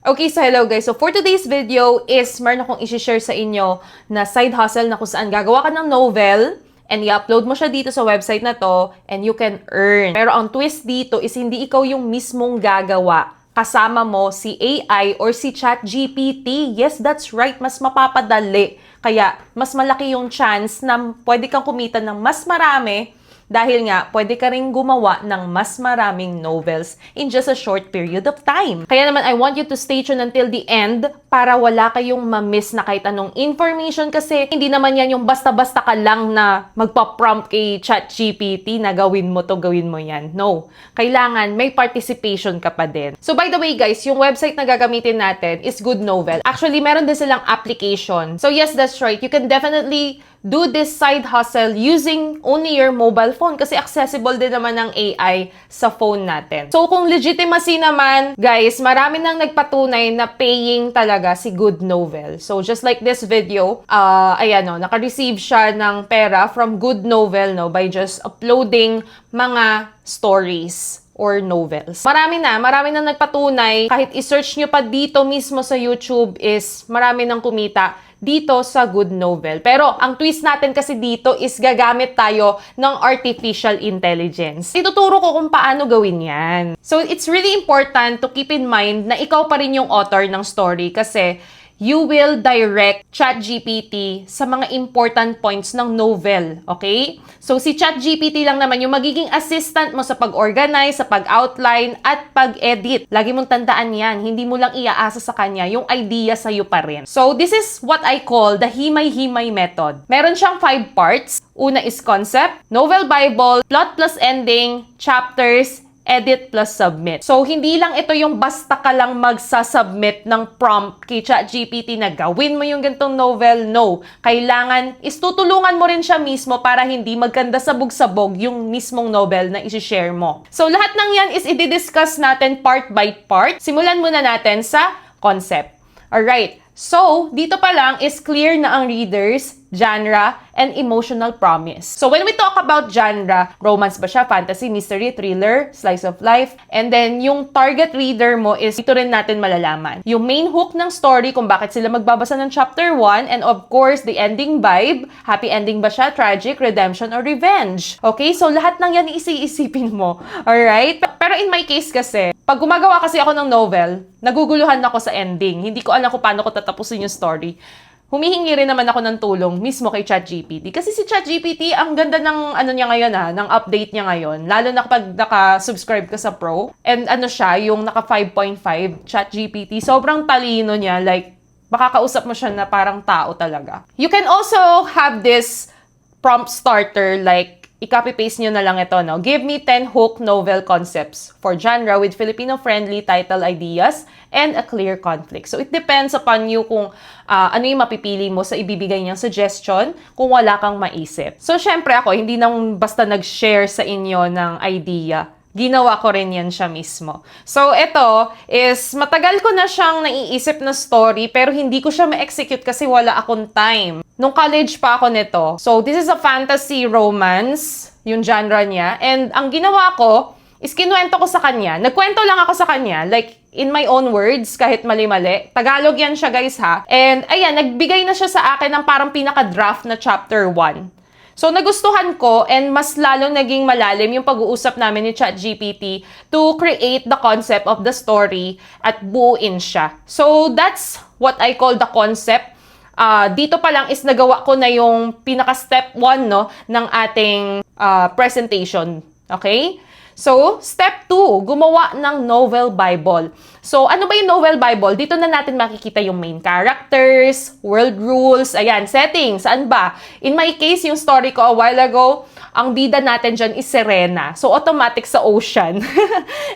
Okay, so hello guys. So for today's video is meron akong i-share sa inyo na side hustle na kung saan gagawa ka ng novel and i-upload mo siya dito sa website na to and you can earn. Pero ang twist dito is hindi ikaw yung mismong gagawa. Kasama mo si AI or si ChatGPT. Yes, that's right. Mas mapapadali. Kaya mas malaki yung chance na pwede kang kumita ng mas marami. Dahil nga, pwede ka rin gumawa ng mas maraming novels in just a short period of time. Kaya naman, I want you to stay tuned until the end para wala kayong ma-miss na kahit anong information kasi hindi naman yan yung basta-basta ka lang na magpa-prompt kay ChatGPT na gawin mo to, gawin mo yan. No. Kailangan may participation ka pa din. So by the way guys, yung website na gagamitin natin is Good Novel. Actually, meron din silang application. So yes, that's right. You can definitely do this side hustle using only your mobile phone kasi accessible din naman ng AI sa phone natin. So kung legitimacy naman, guys, marami nang nagpatunay na paying talaga si Good Novel. So just like this video, ayan o, naka-receive siya ng pera from Good Novel no, by just uploading mga stories or novels. Marami na nagpatunay, kahit i-search nyo pa dito mismo sa YouTube is marami nang kumita dito sa Good Novel. Pero ang twist natin kasi dito is gagamit tayo ng artificial intelligence. Ituturo ko kung paano gawin yan. So it's really important to keep in mind na ikaw pa rin yung author ng story kasi you will direct ChatGPT sa mga important points ng novel, okay? So, si ChatGPT lang naman yung magiging assistant mo sa pag-organize, sa pag-outline, at pag-edit. Lagi mong tandaan yan. Hindi mo lang iaasa sa kanya. Yung idea sa'yo pa rin. So, this is what I call the himay-himay method. Meron siyang 5 parts. Una is concept, novel bible, plot plus ending, chapters, edit plus submit. So, hindi lang ito yung basta ka lang magsasubmit ng prompt kay ChatGPT na gawin mo yung gantong novel. No. Kailangan, istutulungan mo rin siya mismo para hindi magkanda sabog-sabog yung mismong novel na isi-share mo. So, lahat ng yan is i-discuss natin part by part. Simulan muna natin sa concept. Alright. So, dito pa lang is clear na ang readers, genre, and emotional promise. So, when we talk about genre, romance ba siya, fantasy, mystery, thriller, slice of life, and then yung target reader mo is ito rin natin malalaman. Yung main hook ng story, kung bakit sila magbabasa ng chapter 1, and of course, the ending vibe, happy ending ba siya, tragic, redemption, or revenge. Okay? So, lahat ng yan iisipin mo. Alright? Pero in my case kasi, pag gumagawa kasi ako ng novel, naguguluhan ako sa ending. Hindi ko alam kung paano ko tatapusin yung story. Humihingi rin naman ako ng tulong mismo kay ChatGPT. Kasi si ChatGPT, ang ganda ng ano niya ngayon ng update niya ngayon. Lalo na kapag naka-subscribe ka sa Pro. And ano siya, yung naka 5.5 ChatGPT. Sobrang talino niya. Like, makakausap mo siya na parang tao talaga. You can also have this prompt starter like, i-copy-paste nyo na lang ito, no? Give me 10 hook novel concepts for genre with Filipino-friendly title ideas and a clear conflict. So, it depends upon you kung ano yung mapipili mo sa ibibigay niyang suggestion kung wala kang maisip. So, syempre ako, hindi nang basta nag-share sa inyo ng idea. Ginawa ko rin yan siya mismo. So, ito is, matagal ko na siyang naiisip na story, pero hindi ko siya ma-execute kasi wala akong time. Nung college pa ako nito. So, this is a fantasy romance, yung genre niya. And ang ginawa ko, is kinuwento ko sa kanya. Nagkwento lang ako sa kanya, like, in my own words, kahit mali-mali. Tagalog yan siya, guys, ha? And, ayan, nagbigay na siya sa akin ng parang pinaka-draft na chapter 1. So, nagustuhan ko and mas lalong naging malalim yung pag-uusap namin ni ChatGPT to create the concept of the story at buuin siya. So, that's what I call the concept. Dito pa lang is nagawa ko na yung pinaka-step 1 no, ng ating presentation. Okay? So, step 2, gumawa ng novel Bible. So, ano ba yung novel Bible? Dito na natin makikita yung main characters, world rules, ayan, settings, saan ba? In my case, yung story ko a while ago, ang bida natin dyan is Serena. So, automatic sa ocean.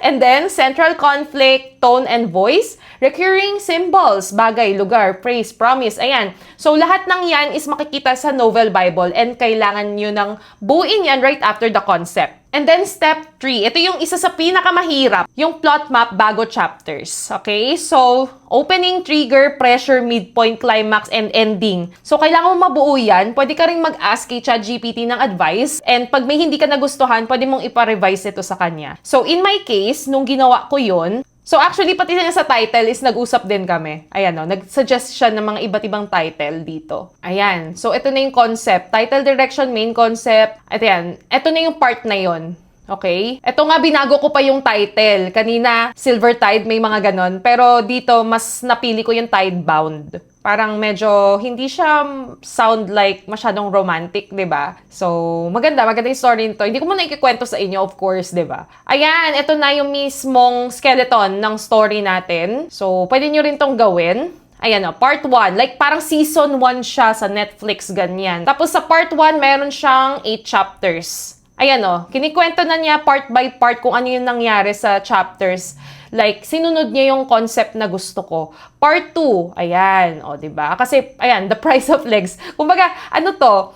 And then, central conflict, tone and voice, recurring symbols, bagay, lugar, praise, promise, ayan. So, lahat ng yan is makikita sa novel Bible and kailangan nyo nang buuin yan right after the concept. And then, step 3. Ito yung isa sa pinakamahirap. Yung plot map bago chapters. Okay? So, opening, trigger, pressure, midpoint, climax, and ending. So, kailangan mo mabuo yan. Pwede ka rin mag-ask kay ChatGPT ng advice. And pag may hindi ka nagustuhan, pwede mong ipa-revise ito sa kanya. So, in my case, nung ginawa ko yun, So actually, pati na sa title is nag-usap din kami. Ayan o, nag-suggest siya ng mga iba't ibang title dito. Ayan. So ito na yung concept. Title, direction, main concept. At yan. Ito na yung part na yon. Okay? Ito nga, binago ko pa yung title. Kanina, Silver Tide, may mga ganon. Pero dito, mas napili ko yung Tidebound. Parang medyo hindi siya sound like masyadong romantic, 'di ba? So, maganda yung story nito. Hindi ko muna ikikwento sa inyo, of course, 'di ba? Ayan, ito na yung mismong skeleton ng story natin. So, pwede nyo rin tong gawin. Ayan o, part 1. Like, parang season 1 siya sa Netflix, ganyan. Tapos sa part 1, meron siyang 8 chapters. Ayan o, kinikwento na niya part by part kung ano yung nangyari sa chapters. Like, sinunod niya yung concept na gusto ko. Part 2, ayan, o, diba? Kasi, ayan, The Price of Legs. Kumbaga, ano to,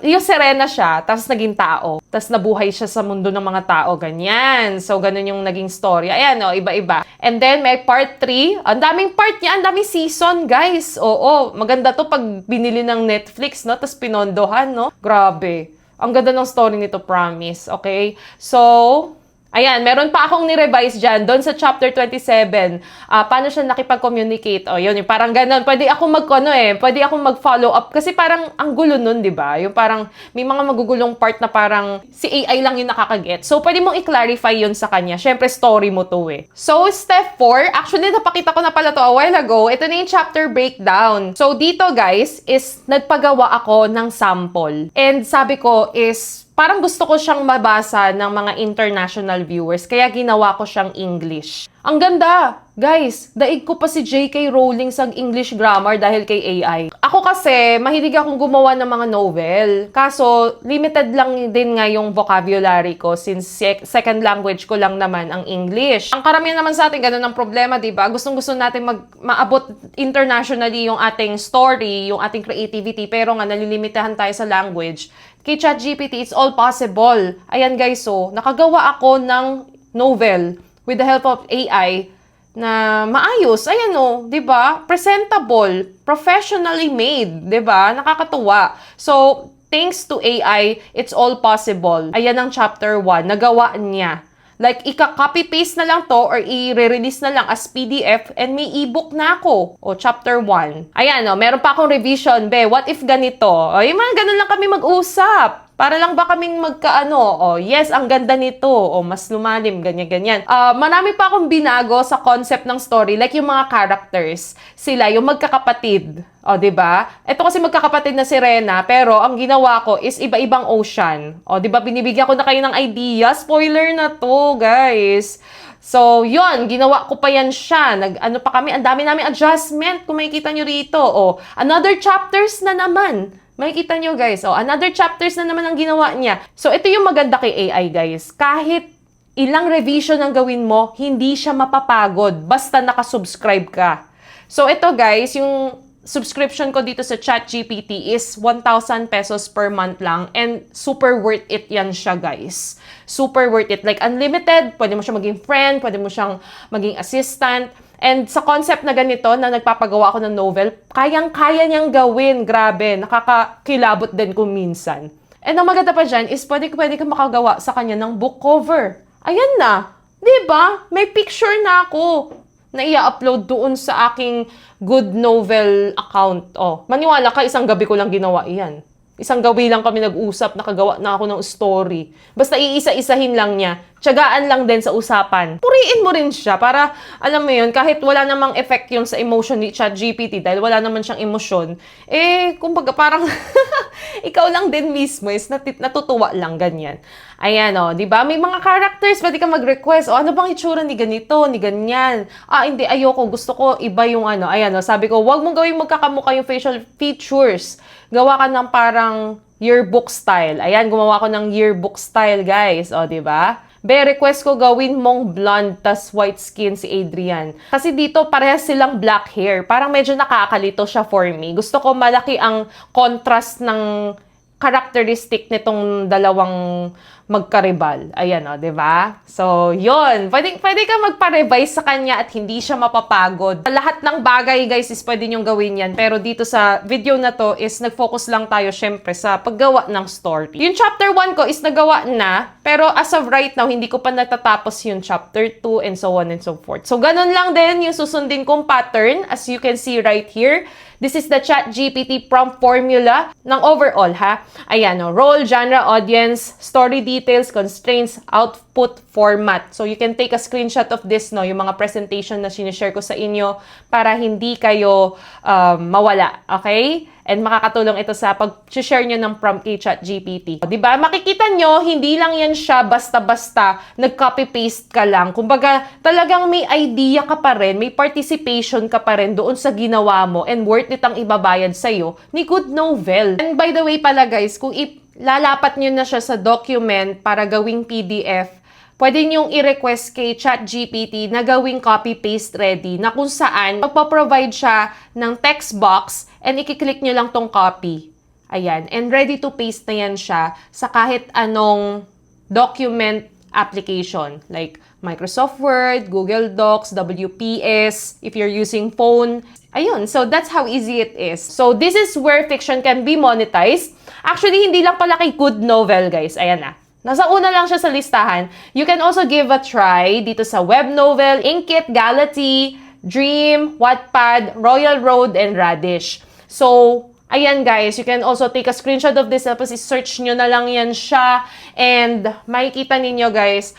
yung Serena siya, tapos naging tao. Tapos nabuhay siya sa mundo ng mga tao, ganyan. So, ganun yung naging story. Ayan, o, iba-iba. And then, may part 3. Ang daming part niya, ang daming season, guys. Oo, maganda to pag binili ng Netflix, no? Tapos pinondohan, no? Grabe. Ang ganda ng story nito, promise. Okay? So, ayan, meron pa akong ni-revise dyan. Doon sa chapter 27, paano siya nakipag-communicate. O, yun, yung parang ganun. Pwede akong pwede akong mag-follow up. Kasi parang ang gulo nun, di ba? Yung parang may mga magugulong part na parang si AI lang yung nakakaget. So, pwede mong i-clarify yun sa kanya. Syempre, story mo to eh. So, step 4, actually, napakita ko na pala to a while ago. Ito na yung chapter breakdown. So, dito guys, is nagpagawa ako ng sample. And sabi ko is, parang gusto ko siyang mabasa ng mga international viewers, kaya ginawa ko siyang English. Ang ganda! Guys, daig ko pa si J.K. Rowling sa English grammar dahil kay AI. Ako kasi, mahilig akong gumawa ng mga novel. Kaso, limited lang din nga yung vocabulary ko since second language ko lang naman ang English. Ang karamihan naman sa atin, ganun ang problema, diba? Gustong-gusto natin maabot internationally yung ating story, yung ating creativity, pero nga nalilimitahan tayo sa language. Kay ChatGPT, it's all possible. Ayan guys, so, nakagawa ako ng novel with the help of AI na maayos. Ayan o, di ba? Presentable, professionally made, di ba? Nakakatuwa. So, thanks to AI, it's all possible. Ayan ang chapter 1, nagawa niya. Like, ika-copy-paste na lang to or i-release na lang as PDF and may ebook na ako. O, chapter 1. Ayan, o, meron pa akong revision. Be, what if ganito? O, yung mga ganun lang kami mag-usap. Para lang ba kaming magkaano? O, yes, ang ganda nito. O, mas lumalim, ganyan-ganyan. Marami pa akong binago sa concept ng story. Like, yung mga characters. Sila, yung magkakapatid. O, diba? Ito kasi magkakapatid na si Rena, pero ang ginawa ko is iba-ibang ocean. O, diba? Binibigyan ko na kayo ng idea. Spoiler na to, guys. So, yun, ginawa ko pa yan siya. Ano pa kami, ang dami namin adjustment kung makikita nyo rito. O, another chapters na naman. Makikita nyo, guys. O, another chapters na naman ang ginawa niya. So, ito yung maganda kay AI, guys. Kahit ilang revision ang gawin mo, hindi siya mapapagod. Basta nakasubscribe ka. So, ito, guys, yung subscription ko dito sa ChatGPT is 1,000 pesos per month lang. And super worth it yan siya, guys. Super worth it. Like, unlimited. Pwede mo siya maging friend. Pwede mo siyang maging assistant. And sa concept na ganito, na nagpapagawa ako ng novel, kayang-kaya niyang gawin. Grabe, nakakakilabot din kung minsan. And ang maganda pa dyan is pwede ka makagawa sa kanya ng book cover. Ayan na. Diba? May picture na ako na i-upload doon sa aking Good Novel account. Oh, maniwala ka, isang gabi ko lang ginawa iyan. Isang gabi lang kami nag-usap, nakagawa na ako ng story. Basta iisa-isahin lang niya. Tiyagaan lang din sa usapan. Puriin mo rin siya para, alam mo yun, kahit wala namang effect yung sa emotion ni ChatGPT dahil wala naman siyang emosyon, kumbaga parang ikaw lang din mismo is natutuwa lang, ganyan. Ayan, di ba? May mga characters, pwede ka mag-request. Ano bang itsura ni ganito, ni ganyan? Hindi, ayoko. Gusto ko iba yung Ayan, sabi ko, wag mong gawing magkakamukha yung facial features. Gawa ka ng parang yearbook style. Ayan, gumawa ko ng yearbook style, guys. Di ba? Request ko gawin mong blonde tas white skin si Adrian. Kasi dito parehas silang black hair. Parang medyo nakakalito siya for me. Gusto ko malaki ang contrast ng characteristic nitong dalawang magkaribal. Ayan o, di ba? So, yun. Pwede ka magpa-revise sa kanya at hindi siya mapapagod. Lahat ng bagay, guys, is pwede nyong gawin yan. Pero dito sa video na to is nag-focus lang tayo, syempre, sa paggawa ng story. Yung chapter 1 ko is nagawa na, pero as of right now, hindi ko pa natatapos yung chapter 2 and so on and so forth. So, ganun lang din yung susundin kong pattern, as you can see right here. This is the ChatGPT prompt formula ng overall, ha? Ayan, no? Role, genre, audience, story details, constraints, output, format. So, you can take a screenshot of this, no? Yung mga presentation na sinishare ko sa inyo para hindi kayo mawala, okay? And makakatulong ito sa pag-share nyo ng prompt kay ChatGPT. Diba? Makikita nyo, hindi lang yan siya basta-basta nag-copy-paste ka lang. Kumbaga, talagang may idea ka pa rin, may participation ka pa rin doon sa ginawa mo and worth it ang ibabayad sa'yo ni Good Novel. And by the way pala guys, kung lalapat nyo na siya sa document para gawing PDF, pwede nyong i-request kay ChatGPT na gawing copy-paste ready na kung saan magpa-provide siya ng text box and i-click nyo lang tong copy. Ayan. And ready to paste na yan siya sa kahit anong document application like Microsoft Word, Google Docs, WPS, if you're using phone. Ayun. So, that's how easy it is. So, this is where fiction can be monetized. Actually, hindi lang pala kay Good Novel, guys. Ayan na. Nasa una lang siya sa listahan. You can also give a try dito sa web novel, Inkit, Galaxy, Dream, Wattpad, Royal Road, and Radish. So, ayan guys, you can also take a screenshot of this tapos i-search nyo na lang yan siya. And makikita ninyo guys,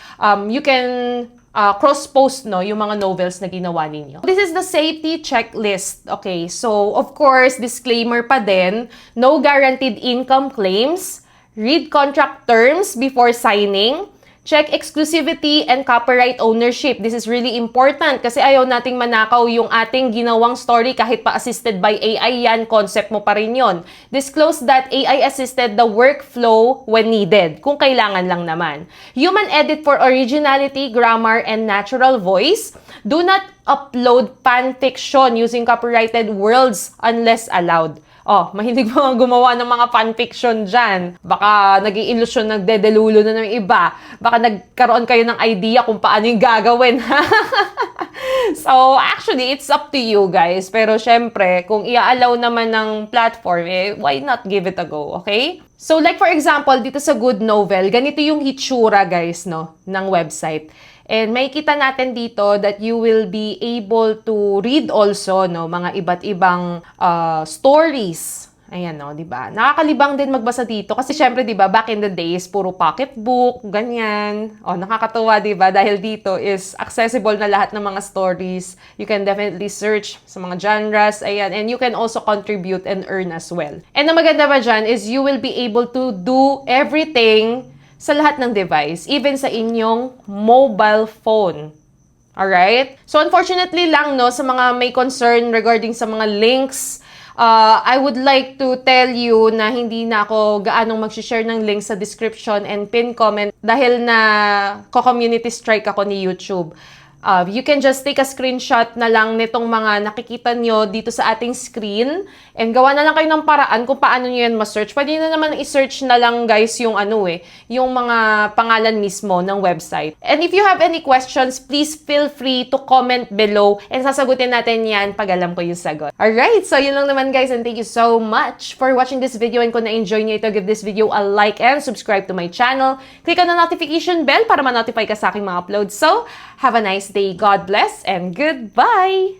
you can cross-post no, yung mga novels na ginawa ninyo. This is the safety checklist. Okay, so of course, disclaimer pa din, no guaranteed income claims. Read contract terms before signing. Check exclusivity and copyright ownership. This is really important kasi ayaw nating manakaw yung ating ginawang story kahit pa assisted by AI yan, concept mo pa rin yun. Disclose that AI assisted the workflow when needed, kung kailangan lang naman. Human edit for originality, grammar, and natural voice. Do not upload fan fiction using copyrighted words unless allowed. Oh, mahilig mga gumawa ng mga fanfiction dyan. Baka nag-i-illusion, nagdedelulo na ng iba. Baka nagkaroon kayo ng idea kung paano yung gagawin. So, actually, it's up to you guys. Pero syempre, kung i-allow naman ng platform, why not give it a go, okay? So, like for example, dito sa Good Novel, ganito yung hitsura guys, no, ng website. And makikita natin dito that you will be able to read also, no, mga iba't ibang stories. Ayan, no, di ba? Nakakalibang din magbasa dito kasi syempre, di ba, back in the days, puro pocketbook, ganyan. O, nakakatuwa, di ba? Dahil dito is accessible na lahat ng mga stories. You can definitely search sa mga genres, ayan. And you can also contribute and earn as well. And ang maganda ba dyan is you will be able to do everything sa lahat ng device, even sa inyong mobile phone. Alright? So, unfortunately lang, no, sa mga may concern regarding sa mga links, I would like to tell you na hindi na ako gaanong mag-share ng links sa description and pin comment dahil na ko-community strike ako ni YouTube. You can just take a screenshot na lang nitong mga nakikita nyo dito sa ating screen and gawa na lang kayo ng paraan kung paano nyo yan ma-search. Pwede na naman i-search na lang guys yung yung mga pangalan mismo ng website. And if you have any questions, please feel free to comment below and sasagutin natin yan pag alam ko yung sagot. Alright, so yun lang naman guys and thank you so much for watching this video and kung na-enjoy nyo ito, give this video a like and subscribe to my channel. Click on the notification bell para ma-notify ka sa aking mga uploads. So, have a nice day. God bless and goodbye!